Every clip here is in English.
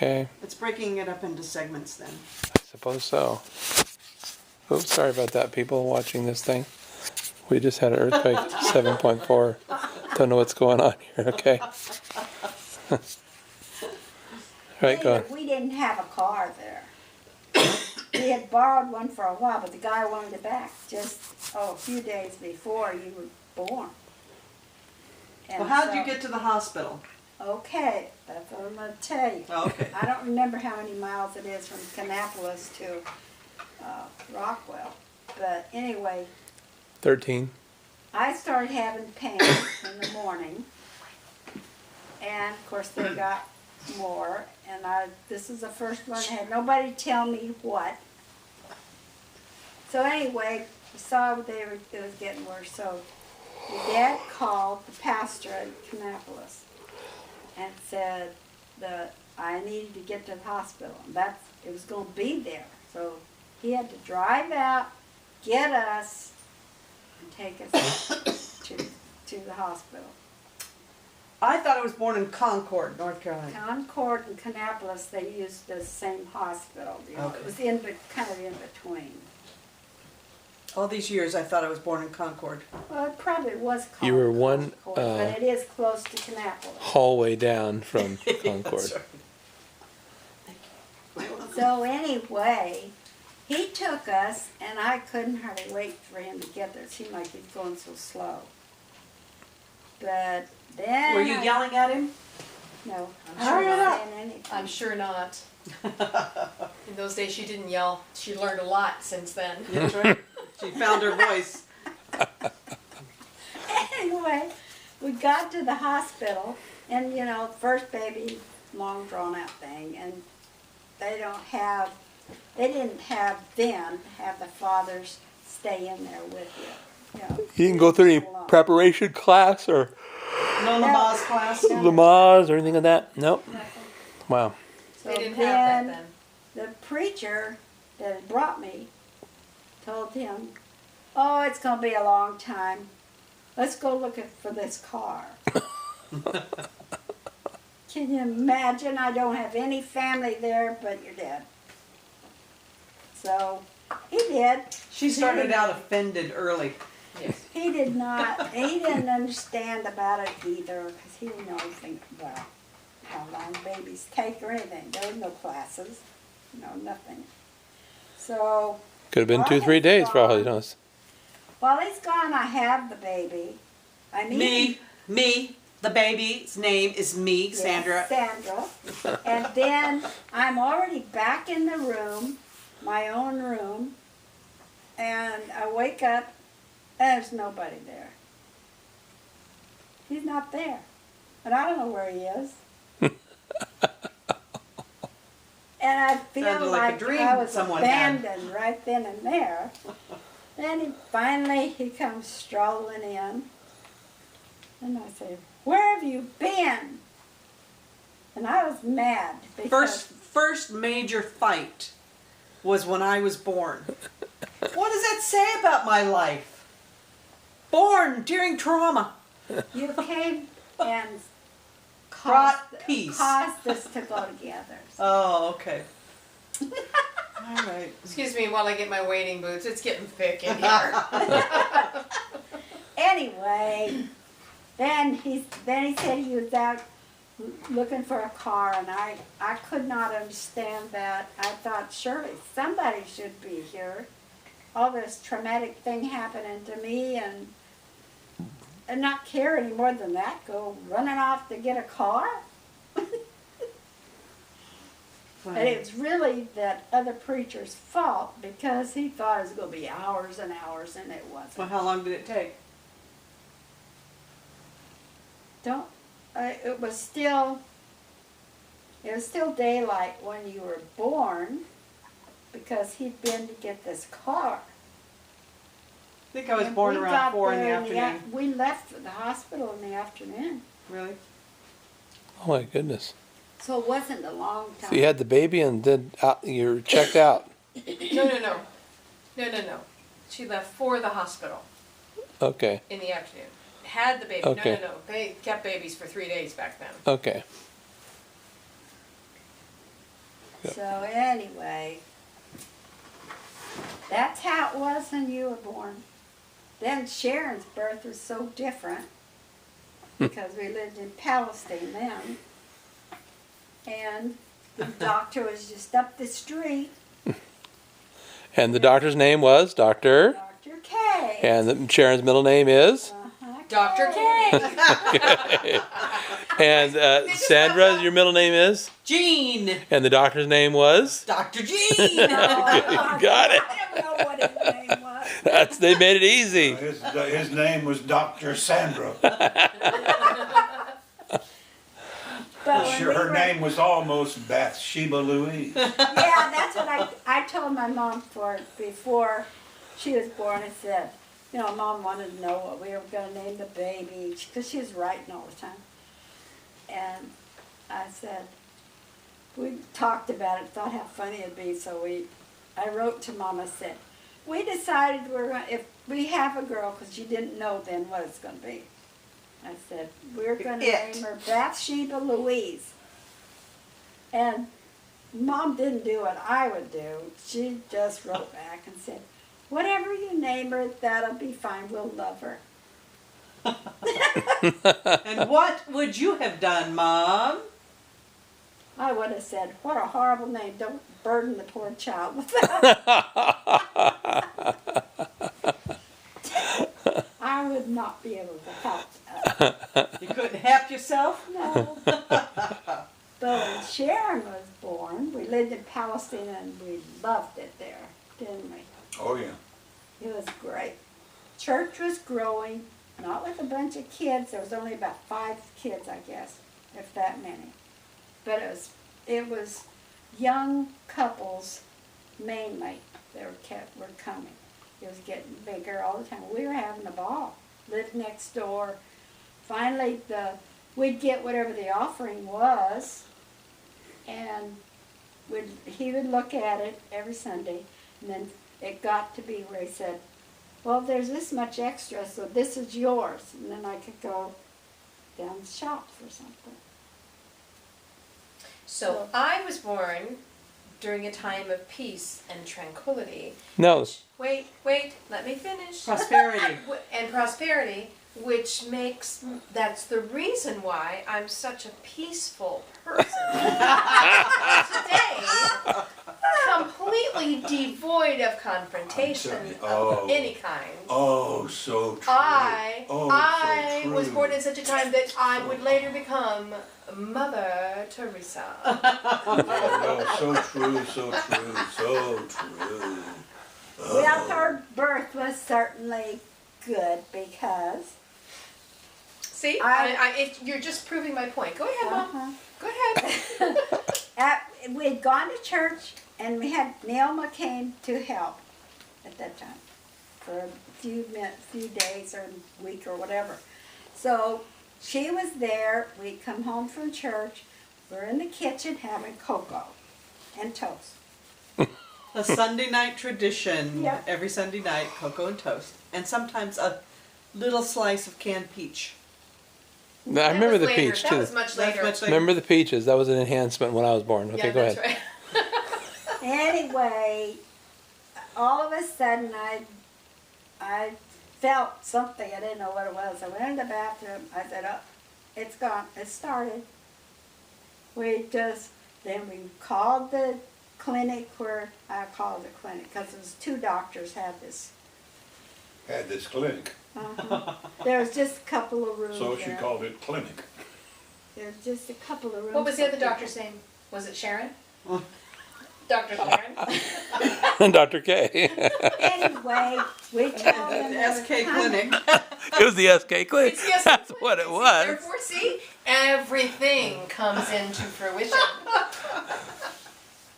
Okay. It's breaking it up into segments then. I suppose so. Oops, sorry about that, people watching this thing. We just had an earthquake 7.4. Don't know what's going on here, okay? Right, go on. We didn't have a car there. We had borrowed one for a while, but the guy wanted it back just, a few days before you were born. And Well, how did so- you get to the hospital? Okay, that's what I'm going to tell you. Oh, okay. I don't remember how many miles it is from Kannapolis to Rockwell. But anyway, 13. I started having pain in the morning. And of course they got more. And this is the first one. I had nobody tell me what. So anyway, we saw it was getting worse. So your dad called the pastor at Kannapolis and said that I needed to get to the hospital. And it was going to be there. So he had to drive out, get us, and take us to the hospital. I thought I was born in Concord, North Carolina. Concord and Kannapolis, they used the same hospital. You know, Okay. It was kind of in between. All these years I thought I was born in Concord. Well, it probably was called You were one, Concord, but it is close to Kannapolis. hallway down from Concord. That's right. So anyway, he took us, and I couldn't hardly wait for him to get there. It seemed like he was going so slow. But then Were you yelling at him? No, I'm Hurry sure it not up. saying anything. I'm sure not. In those days she didn't yell. She learned a lot since then. That's right. She found her voice. Anyway, we got to the hospital, and you know, first baby, long drawn out thing, and they didn't have the fathers stay in there with you. You know, You didn't go through any alone. preparation class or No Lamaze class? No. Lamaze or anything like that? Nope. Nothing. Wow. So They didn't have that then. the preacher that had brought me told him, "Oh, it's going to be a long time. Let's go looking for this car." Can you imagine? I don't have any family there but your dad. So he did. She started out offended early. Yes. He did not. He didn't understand about it either because he didn't know anything about how long babies take or anything. There were no classes, nothing. So Could have been while 2-3 he's days for all he gone- knows. While he's gone, I have the baby. I mean, Me, the baby's name is me, yes, Sandra. Sandra. And then I'm already back in the room, my own room, and I wake up, and there's nobody there. He's not there. And I don't know where he is. And I feel Sounded like a like dream I was someone had. abandoned right then and there. Then he comes strolling in. And I say, "Where have you been?" And I was mad. Because First major fight was when I was born. What does that say about my life? Born during trauma. you came and Brought caused, peace. caused us to go together. Oh, okay. All right. Excuse me while I get my wading boots. It's getting thick in here. Anyway, then he said he was out looking for a car, and I could not understand that. I thought surely somebody should be here. All this traumatic thing happening to me, and not care any more than that. Go running off to get a car. And it was really that other preacher's fault because he thought it was going to be hours and hours, and it wasn't. Well, how long did it take? It was still daylight when you were born because he'd been to get this car. I think I was And born we around got 4 in the there afternoon. We left for the hospital in the afternoon, Really? Oh my goodness. so it wasn't a long time. So you had the baby and then you're checked out. No. She left for the hospital Okay. in the afternoon. Had the baby. Okay. No. They kept babies for 3 days back then. Okay. Yep. So anyway, that's how it was when you were born. Then Sharon's birth was so different because we lived in Palestine then. And the doctor was just up the street, And the doctor's name was Dr. Dr. K. And Sharon's middle name is? Dr. K. And Sandra, your middle name is? Jean. And the doctor's name was? Dr. Jean. You got it. I don't know what his name was. They made it easy. His name was Dr. Sandra. But when we Her were- name was almost Bathsheba Louise. Yeah, that's what I told my mom before she was born. I said, you know, Mom wanted to know what we were going to name the baby because she was writing all the time. And I said, we talked about it, thought how funny it'd be. So I wrote to Mom. I said, we decided if we have a girl, because she didn't know then what it's going to be. I said, we're going to It. name her Bathsheba Louise. And Mom didn't do what I would do. She just wrote back and said, whatever you name her, that'll be fine. We'll love her. And what would you have done, Mom? I would have said, what a horrible name. Don't burden the poor child with that. I would not be able to help that. You couldn't help yourself? No. But when Sharon was born, we lived in Palestine and we loved it there, didn't we? Oh, yeah. It was great. Church was growing, not with a bunch of kids. There was only about 5 kids, I guess, if that many. But it was young couples mainly that were coming. It was getting bigger all the time. We were having a ball. Lived next door. Finally, we'd get whatever the offering was, and he would look at it every Sunday, and then it got to be where he said, well, there's this much extra, so this is yours. And then I could go down the shop for something. So I was born during a time of peace and tranquility. No. Wait, let me finish. Prosperity. And prosperity, which that's the reason why I'm such a peaceful person. Today, completely devoid of confrontation I'm telling you, of any kind. Oh, so true. I so was true. born in such a time that I would later become Mother Teresa. Oh, so true, so true, so true. Well, her birth was certainly good because See, you're just proving my point. Go ahead, Mom. Go ahead. we'd gone to church and we had Neilma came to help at that time for a few days or a week or whatever. So she was there. We'd come home from church. We're in the kitchen having cocoa and toast. A Sunday night tradition. Yeah. Every Sunday night, cocoa and toast. And sometimes a little slice of canned peach. No, I remember the later. peach That too. was much That's later. much later. Remember the peaches? That was an enhancement when I was born. Okay, Yeah, go that's ahead. right. Anyway, all of a sudden I felt something. I didn't know what it was. I went in the bathroom. I said, oh, it's gone. It started. Then we called the clinic where I called the clinic because it was 2 doctors had this. Had this clinic, There was just a couple of rooms so she there. called it clinic. There was just a couple of rooms. What was the for other people. doctor's name? Was it Sharon? Dr. Sharon? Dr. K. Anyway, we told them The there was SK coming. clinic. It was the SK clinic. It's the SK That's what it was. Therefore, see, everything comes into fruition.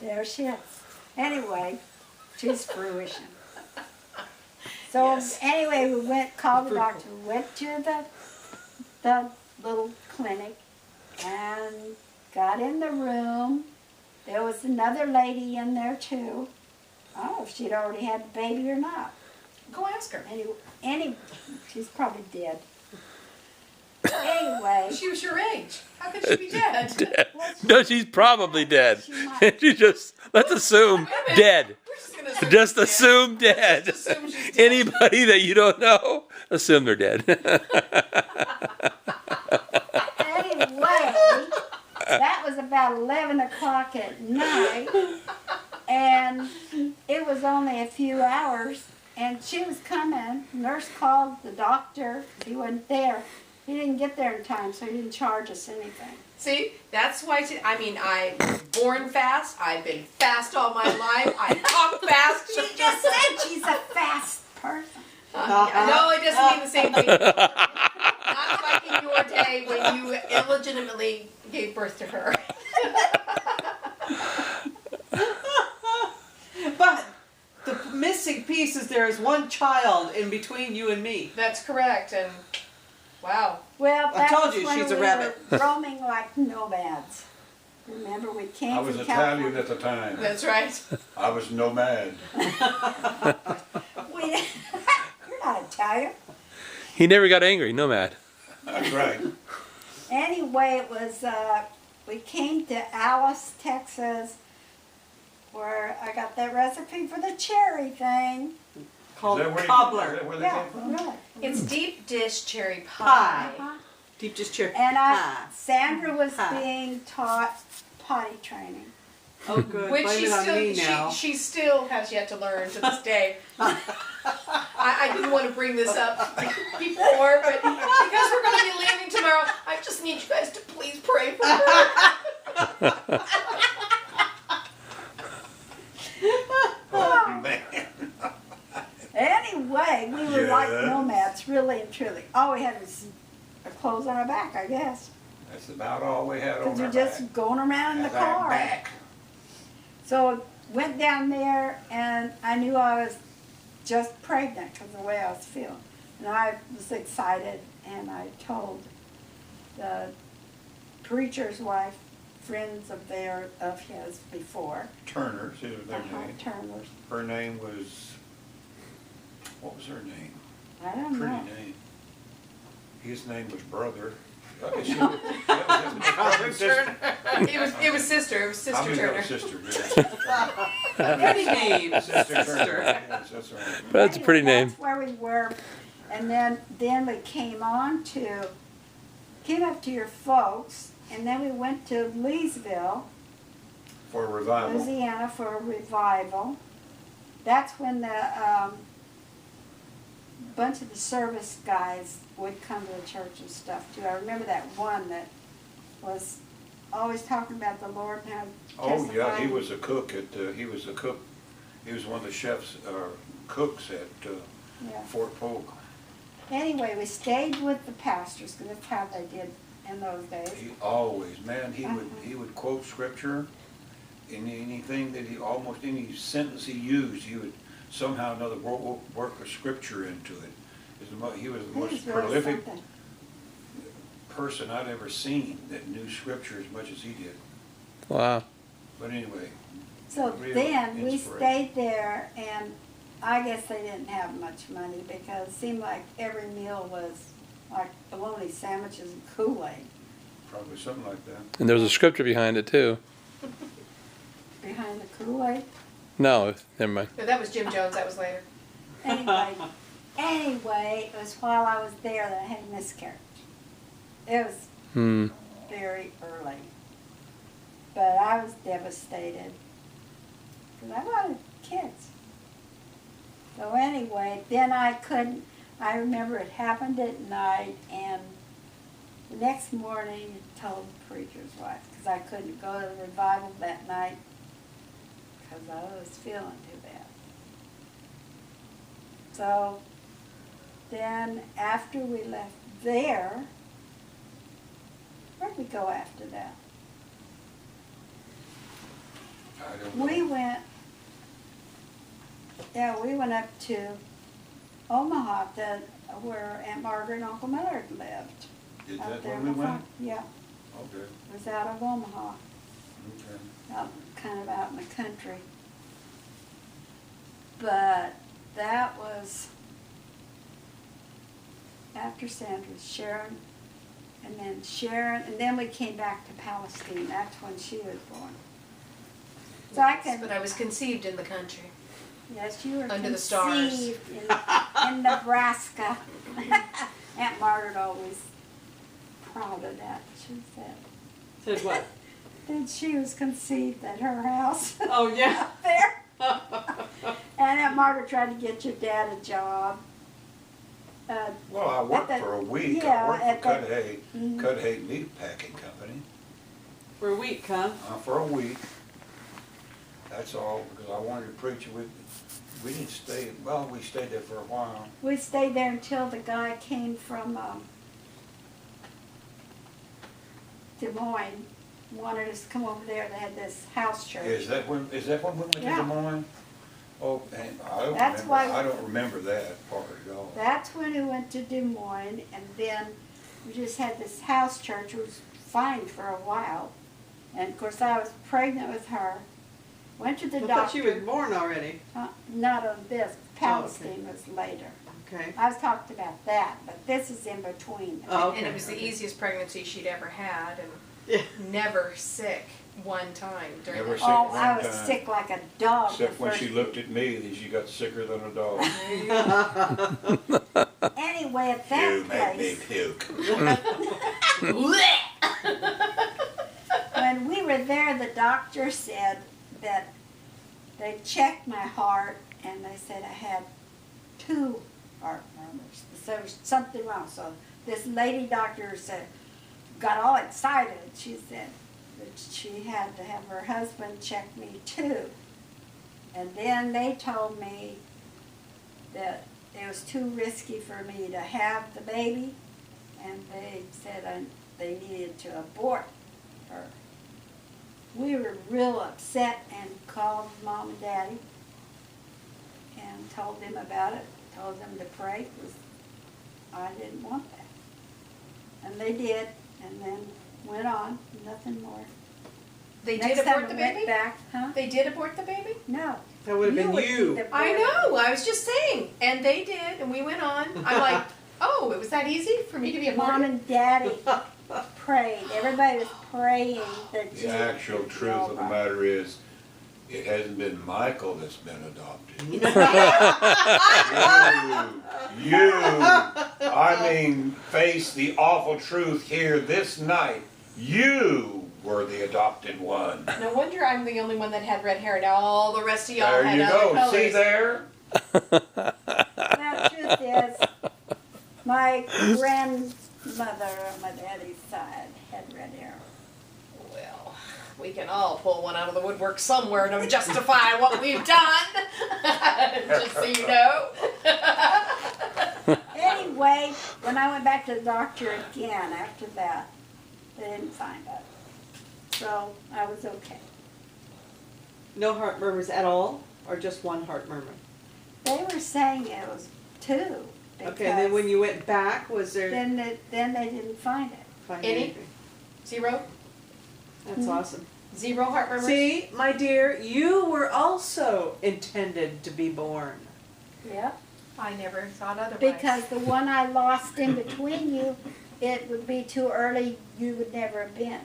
There she is. Anyway, she's fruition. So Yes. anyway, called the doctor, went to the little clinic and got in the room. There was another lady in there too. I don't know if she'd already had the baby or not. Go ask her. She's probably dead. Anyway, She was your age. How could she be dead? Dead. No, she's probably dead. She might- She just, let's assume dead. We're just gonna assume Just she's dead. assume dead. Just assume she's dead. Anybody that you don't know, assume they're dead. Anyway, that was about 11 o'clock at night, and it was only a few hours, and she was coming. Nurse called the doctor. He wasn't there. He didn't get there in time, so he didn't charge us anything. See, that's why. I was born fast. I've been fast all my life. I talk fast. She just said she's a fast person. No, it doesn't mean the same thing. Not like in your day when you illegitimately gave birth to her. But the missing piece is there is one child in between you and me. That's correct, and wow. Well, I that told was you, when she's a we rabbit. were roaming like nomads. Remember, we came I was from Italian California. at the time. That's right. I was nomad. We, you're not Italian. He never got angry, nomad. That's right. Anyway, it was, we came to Alice, Texas, where I got that recipe for the cherry thing. Called Is that where you- cobbler. Is that where they Yeah, came from? really. It's deep dish cherry Pie. pie. Uh-huh. Deep just cheer. And Pie. Sandra was Pie. being taught potty training. Oh, good. Which Blame she it on still, me now. she still has yet to learn to this day. I didn't want to bring this up before, but because we're going to be leaving tomorrow, I just need you guys to please pray for her. Oh, man. Anyway, we were like Yeah. nomads, really and truly. All we had was our clothes on our back, I guess. That's about all we had Because on we're our just back. going around in the That's our car. back. So went down there, and I knew I was just pregnant because of the way I was feeling. And I was excited, and I told the preacher's wife, friends of his before, Turner's is their name. Turner's. Her name was, what was her name? I don't Pretty know. name. His name was Brother. That was sister. It was sister. It was I Sister mean, that Turner. was sister, yeah. Pretty name. Sister Sister. Turner, yes, that's right. That's a pretty Anyway, name. That's where we were. And then we came up to your folks, and then we went to Leesville, For a revival. Louisiana, for a revival. That's when the bunch of the service guys would come to the church and stuff too. I remember that one that was always talking about the Lord and how Oh, yeah, he testifying. was a cook at, he was a cook, he was one of the chefs, cooks at Yeah. Fort Polk. Anyway, we stayed with the pastors because that's how they did in those days. He always, man, he would quote scripture, in anything that almost any sentence he used, he would somehow or another work a scripture into it. He was the He most was really prolific something. person I'd ever seen that knew scripture as much as he did. Wow. But anyway, So real then we inspiration. stayed there, and I guess they didn't have much money because it seemed like every meal was like bologna sandwiches and Kool-Aid Probably something like that. And there was a scripture behind it too. behind the Kool-Aid. No, never mind. No, that was Jim Jones. That was later. Anyway, it was while I was there that I had a miscarriage. It was Hmm. very early, but I was devastated because I wanted kids. So anyway, then I remember it happened at night, and the next morning told the preacher's wife because I couldn't go to the revival that night because I was feeling too bad. So then after we left there, where'd we go after that? I don't know. We went up to Omaha, where Aunt Margaret and Uncle Millard lived. Is Out that there where in we the went? farm. Yeah, Okay, it was out of Omaha, okay. kind of out in the country. But that was after Sandra. Sharon And then Sharon, and then we came back to Palestine. That's when she was born. So I can, But I was conceived in the country. yes, you were Under the stars. conceived in Nebraska. Aunt Margaret always proud of that. She said Said what? that she was conceived at her house Oh, yeah. there. And Aunt Margaret tried to get your dad a job. Well, I worked At the- for a week. yeah, I worked at for the- Cut Hay Meat Packing Company For a week, huh? for a week. That's all, because I wanted to preach. We didn't stay, well, we stayed there for a while. We stayed there until the guy came from Des Moines, wanted us to come over there. They had this house church. Is that when we went to Yeah. Des Moines? Oh, and That's why- I don't remember that part at all. That's when we went to Des Moines, and then we just had this house church. It was fine for a while. And of course, I was pregnant with her. Went to the I thought doctor. she was born already. Not on this. Palestine was later. Okay. I was talking about that, but this is in between. Oh, okay. And it was the easiest pregnancy she'd ever had, and Yeah. never sick one time during Never the sick. Oh, one I was time. sick like a dog. Except the when first she looked at me, then she got sicker than a dog. Anyway, at that You make me place, puke. when we were there, the doctor said that they checked my heart and they said I had 2 heart murmurs. So there was something wrong. So this lady doctor said, got all excited. She said that she had to have her husband check me too. And then they told me that it was too risky for me to have the baby, and they said they needed to abort her. We were real upset and called Mom and Daddy and told them about it, told them to pray, because I didn't want that. And they did, and then went on, nothing more. They Next did time abort the we went baby? back, huh? They did abort the baby? No. That would have been would be you. the I board. know, I was just saying. And they did, and we went on. I'm like, oh, it was that easy for me to be Mom aborted? and Daddy prayed. Everybody was praying that The actual would be truth all of the right. matter is, it hasn't been Michael that's been adopted. I mean, face the awful truth here this night. You were the adopted one. No wonder I'm the only one that had red hair, and all the rest of y'all There had you other go. colors. See there? The truth is, my grandmother on my daddy's side had red hair. Well, we can all pull one out of the woodwork somewhere to justify what we've done. Just so you know. Anyway, when I went back to the doctor again after that, they didn't find it. So I was okay. No heart murmurs at all, or just one heart murmur? They were saying it was 2. Okay, then when you went back, was there? then they didn't find it. find Any? anything? 0? That's awesome. 0 heart murmurs? See, my dear, you were also intended to be born. Yep. I never thought otherwise. Because the one I lost in between you, it would be too early. You would never have been.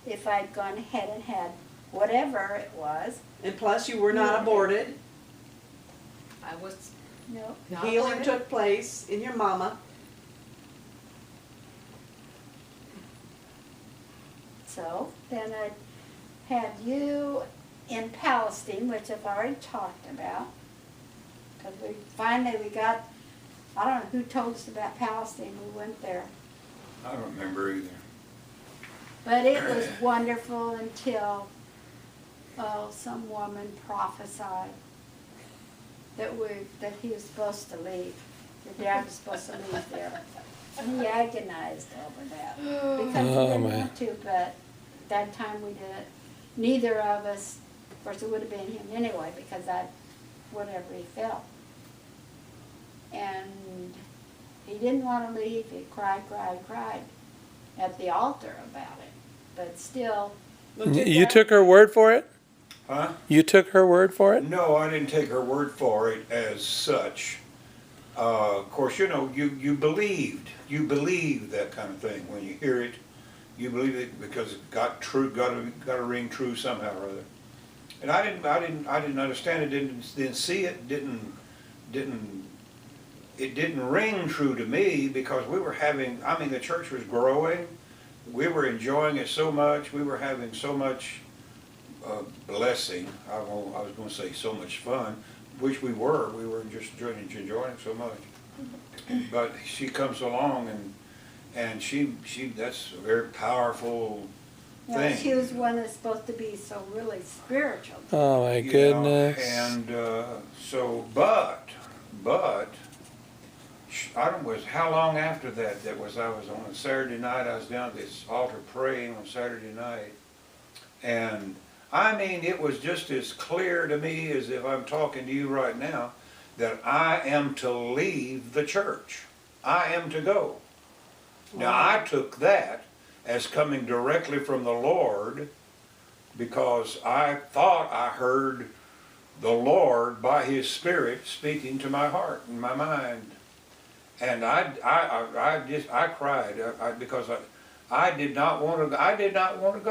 If I'd gone ahead and had whatever it was. And plus, you were not Yeah. aborted. I was No. not Healing aborted. took place in your mama. So then I had you in Palestine, which I've already talked about. Because we got, I don't know who told us about Palestine. We went there. I don't remember either. But it was wonderful until some woman prophesied that he was supposed to leave. The dad was supposed to leave there. And he agonized over that because he Oh, didn't man. want to, but that time we didn't. Neither of us, of course it would have been him anyway because whatever he felt. And he didn't want to leave. He cried at the altar about it. But still, You took her word for it? Huh? You took her word for it? No, I didn't take her word for it as such. Of course, you know, you believed that kind of thing. When you hear it, you believe it because it got to ring true somehow or other. And I didn't understand it, didn't see it, it didn't ring true to me because we were having, I mean, the church was growing. We were enjoying it so much. We were having so much blessing. I was going to say so much fun, which we were. We were just enjoying it so much. But she comes along and she that's a very powerful Yeah, thing. she was one that's supposed to be so really spiritual. Oh my You know, goodness. and so, but I don't was how long after that was I was on a Saturday night. I was down at this altar praying on Saturday night, and I mean it was just as clear to me as if I'm talking to you right now that I am to leave the church. I am to go. Now I took that as coming directly from the Lord because I thought I heard the Lord by His Spirit speaking to my heart and my mind. And I cried because I did not want to go. I did not want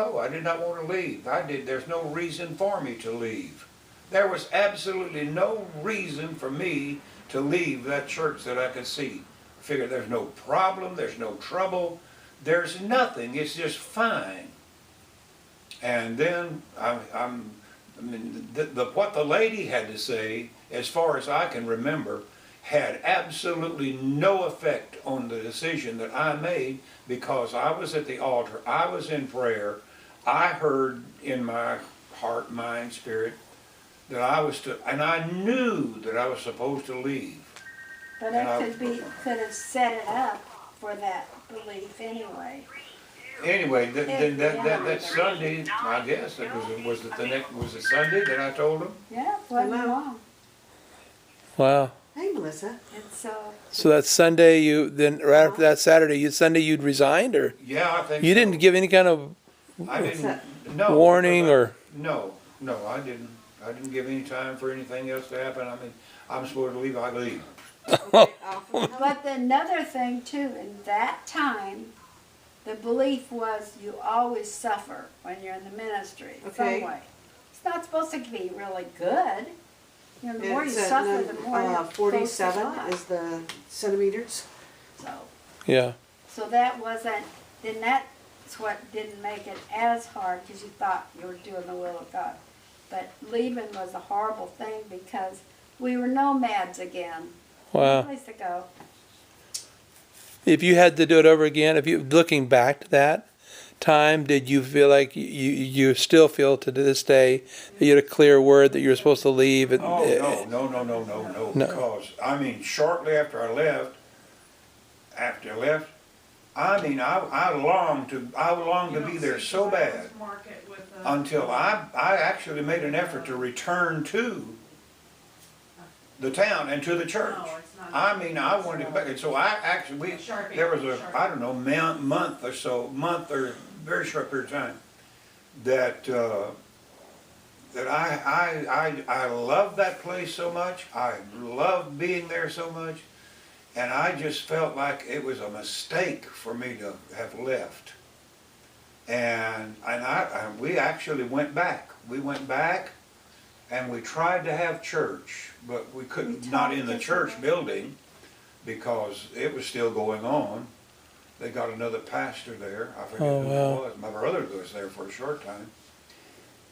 to leave. There's no reason for me to leave. There was absolutely no reason for me to leave that church that I could see. I figured there's no problem, there's no trouble, there's nothing, it's just fine. And then what the lady had to say, as far as I can remember, had absolutely no effect on the decision that I made because I was at the altar, I was in prayer, I heard in my heart, mind, spirit, that I was to, and I knew that I was supposed to leave. But could have set it up for that belief anyway. Anyway, that Sunday, I guess, was it Sunday that I told him? Yeah, wasn't Hello. long. Wow. Hey, Melissa. And so, So that Sunday, right after that Saturday, Sunday you'd resigned, or Yeah, I think you so. didn't give any kind of I What's that? didn't, no. warning because or? No, I didn't. I didn't give any time for anything else to happen. I mean, I'm supposed to leave, I leave. but another thing too, in that time, the belief was you always suffer when you're in the ministry in Okay. some way. It's not supposed to be really good. You know, the more you It's at suffer, the more you're 47 close to God. is the centimeters. So, Yeah. so that wasn't. Then that's what didn't make it as hard because you thought you were doing the will of God. But leaving was a horrible thing because we were nomads again. Wow. No place to go. If you had to do it over again, looking back to that time, did you feel like you still feel to this day that you had a clear word that you were supposed to leave? And, Oh, no. No. Because, I mean, shortly after I left, I mean, I longed to be there so bad until I actually made an effort to return to the town and to the church. I mean, I wanted to go back, and so there was a, I don't know, month or very short period of time that I loved that place so much. I loved being there so much. And I just felt like it was a mistake for me to have left. And we actually went back. We went back and we tried to have church, but we couldn't, not in the church building because it was still going on. They got another pastor there. I forget Oh, who wow. it was. My brother was there for a short time.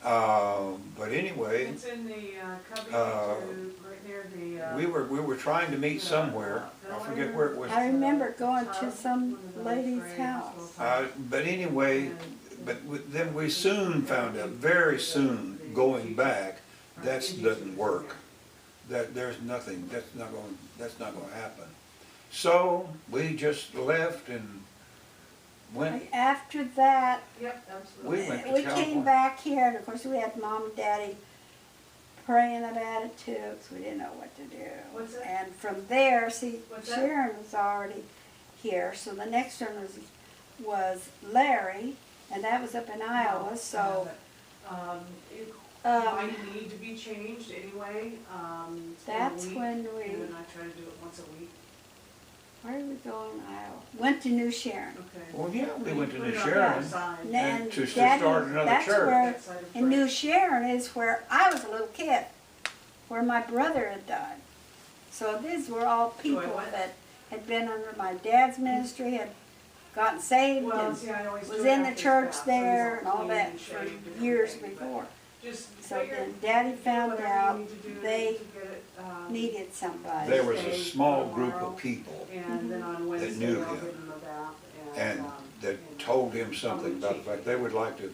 But anyway, It's in the cubby right near the. we were trying to meet somewhere. I forget where it was. I remember going to some lady's house. But anyway, then we soon found out, very soon, going back, that doesn't work. That there's nothing, that's not going to happen. So we just left and went. After that, Yep, absolutely. We went to we California. came back here, and of course we had Mom and Daddy praying about it too, because we didn't know what to do. What's that? And from there, see, What's that? Sharon was already here, so the next one was Larry, and that was up in Iowa. So might need to be changed anyway, in a That's week, when we, and then I try to do it once a week. where did we go in Iowa? Went to New Sharon. Okay. Well, yeah, we went to Put New it on Sharon. that side. And to Daddy, start another that's church. where, That side of in New Frank. Sharon is where I was a little kid, where my brother had died. So these were all people what? that had been under my dad's ministry, had gotten saved Well, and see, I always was do it in the after church it's bath, so there he's and all clean that and for shaved and years everything, but before. Just So figure- then Daddy do found whatever you out need to do they to get it, needed somebody. There was a Stay small group tomorrow. of people And then on Wednesday, knew I'll him. give him a bath and that and told him something about the fact they would like to,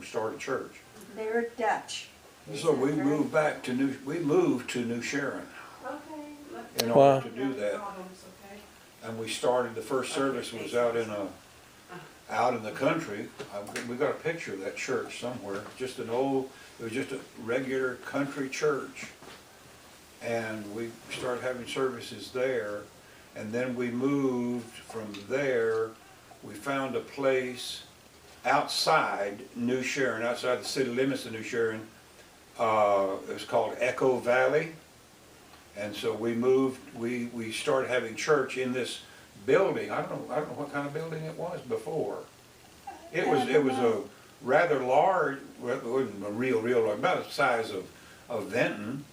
start a church. They were Dutch. So we moved back to New Sharon Okay. in Wow. order to do that. Problems, okay? And we started, the first service was out in the country. We got a picture of that church somewhere, it was just a regular country church. And we started having services there, and then we moved from there. We found a place outside New Sharon, outside the city limits of New Sharon. It was called Echo Valley. And so we moved, we started having church in this building. I don't know what kind of building it was before. It was a rather large, well, it wasn't a real large, about the size of Benton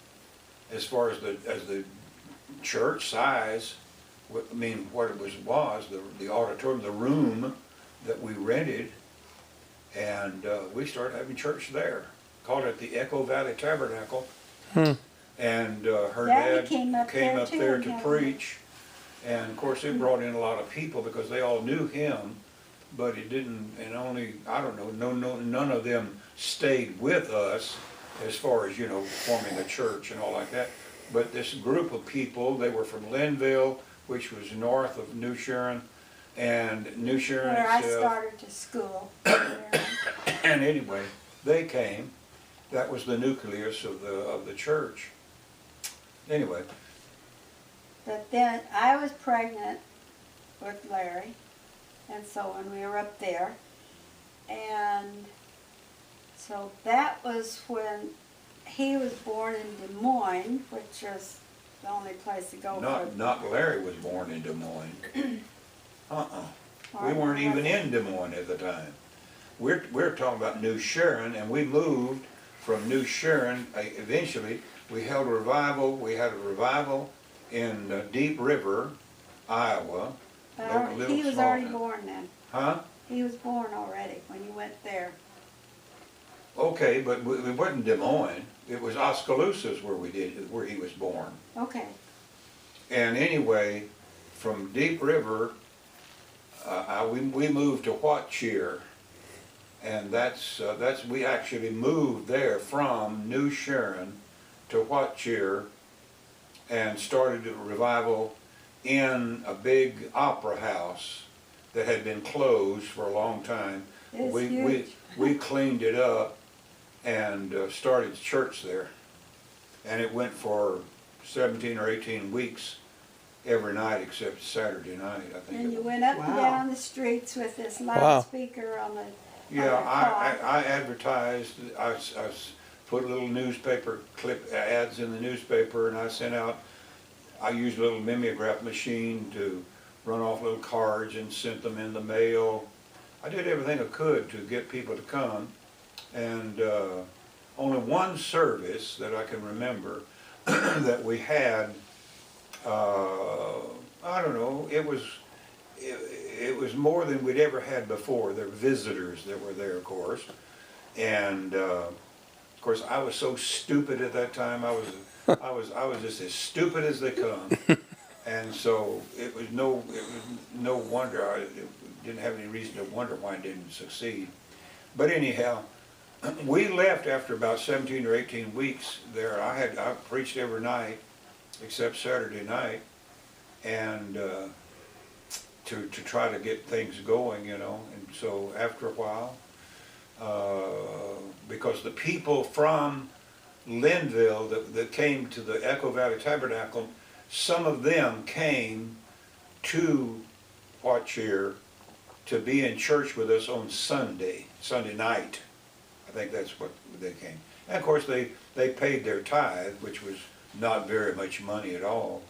as far as the church size. What it was the auditorium, the room that we rented, and we started having church there. Called it the Echo Valley Tabernacle. And her Daddy dad came up there there too, to yeah. preach. And of course, it brought in a lot of people because they all knew him, but it didn't, and only, I don't know, none of them stayed with us as far as, forming a church and all like that. But this group of people, they were from Linville, which was north of New Sharon, and New Sharon Where I itself. started to school. And anyway, they came. That was the nucleus of the church. Anyway, But then I was pregnant with Larry, and so when we were up there, and so that was when he was born in Des Moines, which was the only place to go not Larry was born in Des Moines. for. We weren't even in Des Moines at the time. We're talking about New Sharon, and we moved from New Sharon. Eventually, we held a revival. We had a revival in Deep River, Iowa. But he was small already town. born then. Huh? He was born already when you went there. Okay, but it wasn't Des Moines. It was Oskaloosa's where he was born. Okay. And anyway, from Deep River, we moved to Whatcheer, and we actually moved there from New Sharon to Whatcheer, and started a revival in a big opera house that had been closed for a long time. It's we huge. we cleaned it up and started church there, and it went for 17 or 18 weeks every night except Saturday night, I think. And it you was. went up and Wow. down the streets with this Wow. loudspeaker on the Yeah, car. I advertised, I put little newspaper clip ads in the newspaper, and I used a little mimeograph machine to run off little cards and sent them in the mail. I did everything I could to get people to come, and only one service that I can remember that we had, I don't know, it was more than we'd ever had before. There were visitors that were there, of course, and of course I was so stupid at that time. I was just as stupid as they come, and so it was no wonder. I didn't have any reason to wonder why I didn't succeed. But anyhow, we left after about 17 or 18 weeks there. I preached every night except Saturday night, and to try to get things going, And so after a while, because the people from Linville that came to the Echo Valley Tabernacle, some of them came to Whatcheer to be in church with us on Sunday night. I think that's what they came. And of course, they paid their tithe, which was not very much money at all.